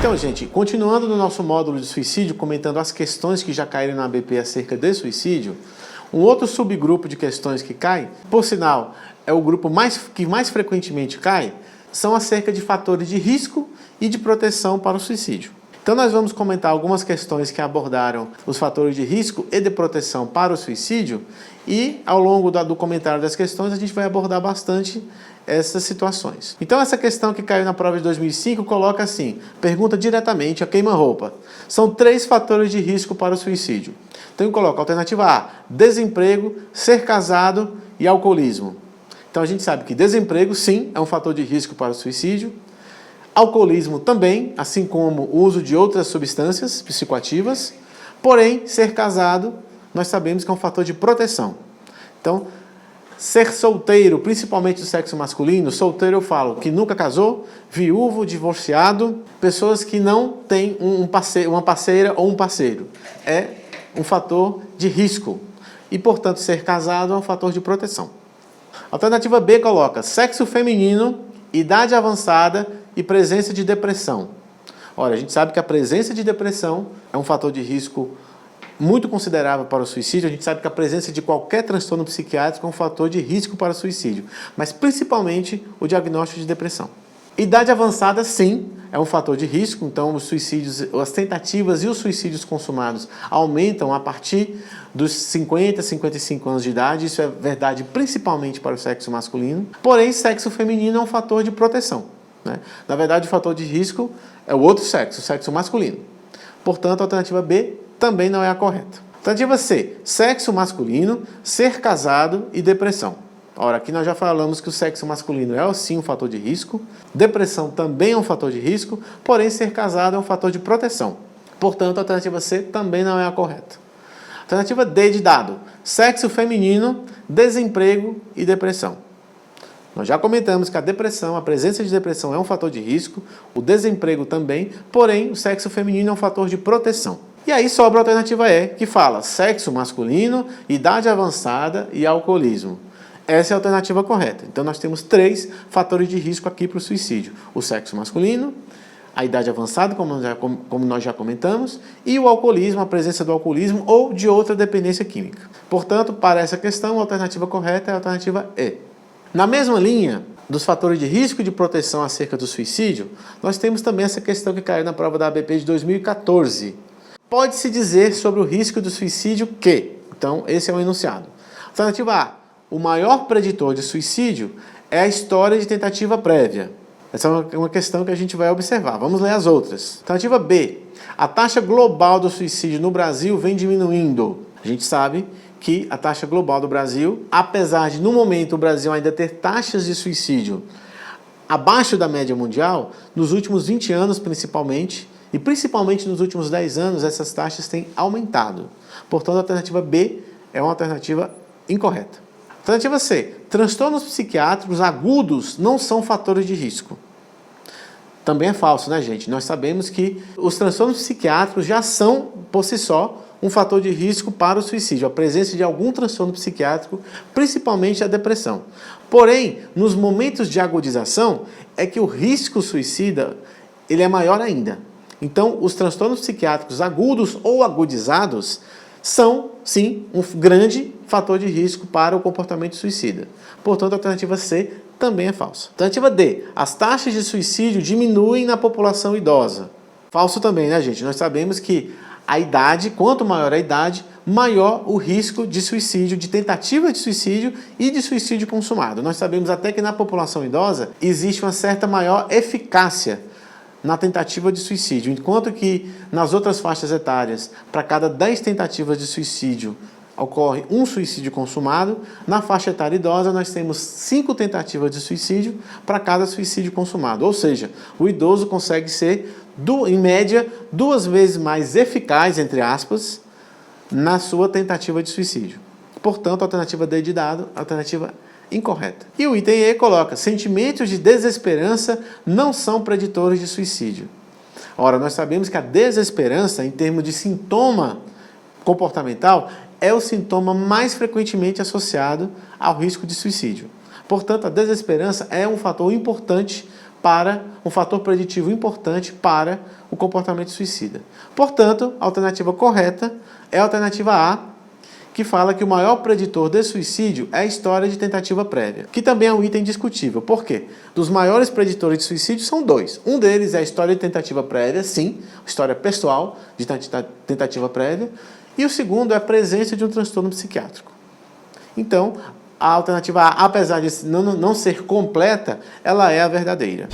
Então, gente, continuando no nosso módulo de suicídio, comentando as questões que já caíram na ABP acerca de suicídio, um outro subgrupo de questões que cai, por sinal, é o grupo que mais frequentemente cai, são acerca de fatores de risco e de proteção para o suicídio. Então nós vamos comentar algumas questões que abordaram os fatores de risco e de proteção para o suicídio e ao longo do comentário das questões a gente vai abordar bastante essas situações. Então essa questão que caiu na prova de 2005 coloca assim, pergunta diretamente a queima-roupa. São 3 fatores de risco para o suicídio. Então eu coloco alternativa A, desemprego, ser casado e alcoolismo. Então a gente sabe que desemprego sim é um fator de risco para o suicídio. Alcoolismo também, assim como o uso de outras substâncias psicoativas. Porém, ser casado, nós sabemos que é um fator de proteção. Então, ser solteiro, principalmente do sexo masculino, solteiro eu falo que nunca casou, viúvo, divorciado, pessoas que não têm uma parceira ou um parceiro. É um fator de risco. E, portanto, ser casado é um fator de proteção. Alternativa B coloca sexo feminino, idade avançada e presença de depressão. Olha, a gente sabe que a presença de depressão é um fator de risco muito considerável para o suicídio. A gente sabe que a presença de qualquer transtorno psiquiátrico é um fator de risco para o suicídio, mas principalmente o diagnóstico de depressão. Idade avançada, sim, é um fator de risco, então os suicídios, as tentativas e os suicídios consumados aumentam a partir dos 50, 55 anos de idade, isso é verdade principalmente para o sexo masculino, porém sexo feminino é um fator de proteção, né? Na verdade o fator de risco é o outro sexo, o sexo masculino. Portanto, a alternativa B também não é a correta. Alternativa C, sexo masculino, ser casado e depressão. Ora, aqui nós já falamos que o sexo masculino é sim um fator de risco, depressão também é um fator de risco, porém ser casado é um fator de proteção. Portanto, a alternativa C também não é a correta. Alternativa D de dado, sexo feminino, desemprego e depressão. Nós já comentamos que a depressão, a presença de depressão é um fator de risco, o desemprego também, porém o sexo feminino é um fator de proteção. E aí sobra a alternativa E, que fala sexo masculino, idade avançada e alcoolismo. Essa é a alternativa correta. Então nós temos 3 fatores de risco aqui para o suicídio. O sexo masculino, a idade avançada, como nós já comentamos, e o alcoolismo, a presença do alcoolismo ou de outra dependência química. Portanto, para essa questão, a alternativa correta é a alternativa E. Na mesma linha dos fatores de risco e de proteção acerca do suicídio, nós temos também essa questão que caiu na prova da ABP de 2014. Pode-se dizer sobre o risco do suicídio que... Então, esse é o enunciado. Alternativa A. O maior preditor de suicídio é a história de tentativa prévia. Essa é uma questão que a gente vai observar. Vamos ler as outras. Alternativa B. A taxa global do suicídio no Brasil vem diminuindo. A gente sabe que a taxa global do Brasil, apesar de no momento o Brasil ainda ter taxas de suicídio abaixo da média mundial, nos últimos 20 anos principalmente, e principalmente nos últimos 10 anos, essas taxas têm aumentado. Portanto, a alternativa B é uma alternativa incorreta. Alternativa C. Transtornos psiquiátricos agudos não são fatores de risco. Também é falso, né, gente? Nós sabemos que os transtornos psiquiátricos já são, por si só, um fator de risco para o suicídio. A presença de algum transtorno psiquiátrico, principalmente a depressão. Porém, nos momentos de agudização, é que o risco suicida ele é maior ainda. Então, os transtornos psiquiátricos agudos ou agudizados são, sim, um grande fator de risco para o comportamento suicida. Portanto, a alternativa C também é falsa. Alternativa D. As taxas de suicídio diminuem na população idosa. Falso também, né, gente? Nós sabemos que a idade, quanto maior a idade, maior o risco de suicídio, de tentativa de suicídio e de suicídio consumado. Nós sabemos até que na população idosa existe uma certa maior eficácia na tentativa de suicídio, enquanto que nas outras faixas etárias, para cada 10 tentativas de suicídio, ocorre um suicídio consumado, na faixa etária idosa nós temos 5 tentativas de suicídio para cada suicídio consumado. Ou seja, o idoso consegue ser, em média, 2 vezes mais eficaz, entre aspas, na sua tentativa de suicídio. Portanto, a alternativa D de dado, a alternativa incorreta. E o item E coloca, sentimentos de desesperança não são preditores de suicídio. Ora, nós sabemos que a desesperança, em termos de sintoma comportamental, é o sintoma mais frequentemente associado ao risco de suicídio. Portanto, a desesperança é um fator importante para um fator preditivo importante para o comportamento suicida. Portanto, a alternativa correta é a alternativa A, que fala que o maior preditor de suicídio é a história de tentativa prévia, que também é um item discutível. Por quê? Dos maiores preditores de suicídio são dois. Um deles é a história de tentativa prévia, sim, história pessoal de tentativa prévia, e o segundo é a presença de um transtorno psiquiátrico. Então, a alternativa A, apesar de não ser completa, ela é a verdadeira.